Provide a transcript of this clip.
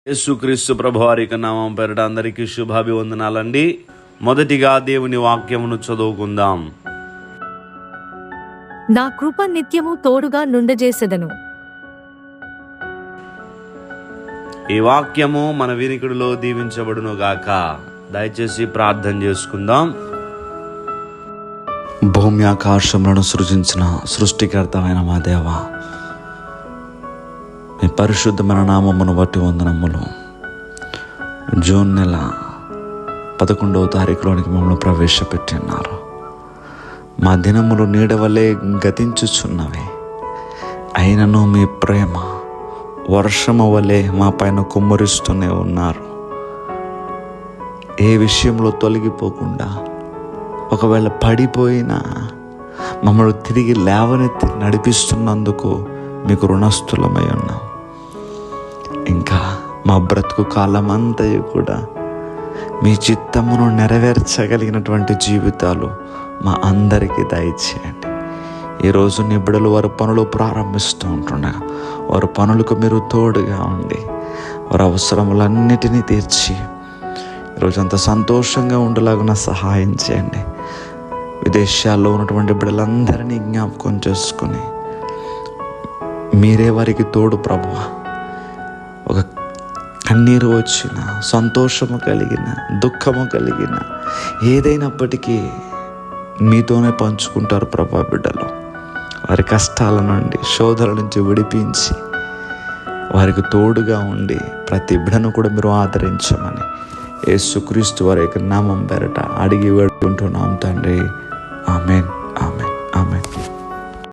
యేసుక్రీస్తు ప్రభువారి నామం పేరిట అందరికీ శుభాభివందనాలండి. మొదటిగా దేవుని వాక్యమును చదువుకుందాం. నా కృప నిత్యము తోడుగా నుండజేసెదను. ఈ వాక్యము మన వినికిడిలో దీవించబడును గాక. దయచేసి ప్రార్థన చేసుకుందాం. భూమి ఆకాశములను సృజించిన సృష్టికర్తమైన మా దేవ, మీ పరిశుద్ధమైన నామమును బట్టి వందనములు. జూన్ నెల 11వ తారీఖులోనికి మమ్మల్ని ప్రవేశపెట్టిన్నారు. మా దినములు నీడవలే గతించుచున్నవి, అయినను మీ ప్రేమ వర్షము వలె మా పైన కుమ్మరిస్తూనే ఉన్నారు. ఏ విషయంలో తొలగిపోకుండా, ఒకవేళ పడిపోయినా మమ్మల్ని తిరిగి లేవనెత్తి నడిపిస్తున్నందుకు మీకు రుణస్థులమై ఉన్నాం. ఇంకా మా బ్రతుకు కాలమంతయు కూడా మీ చిత్తమును నెరవేర్చగలిగినటువంటి జీవితాలు మా అందరికీ దయచేయండి. ఈరోజు నీ బిడ్డలు వారి పనులు ప్రారంభిస్తూ ఉంటుండగా వారి పనులకు మీరు తోడుగా ఉండి వారి అవసరములన్నిటినీ తీర్చి ఈరోజు అంత సంతోషంగా ఉండేలాగా సహాయం చేయండి. విదేశాల్లో ఉన్నటువంటి బిడ్డలందరినీ జ్ఞాపకం చేసుకుని మీరే వారికి తోడు ప్రభువా. ఒక కన్నీరు వచ్చిన, సంతోషము కలిగిన, దుఃఖము కలిగిన, ఏదైనప్పటికీ మీతోనే పంచుకుంటారు ప్రభా. బిడ్డలు వారి కష్టాల నుండి, శోధనల నుంచి విడిపించి వారికి తోడుగా ఉండి ప్రతి బిడ్డను కూడా మీరు ఆదరించమని యేసుక్రీస్తు వారి యొక్క నామం పేరట అడిగి వేడుకుంటున్నాం తండ్రి. ఆమేన్.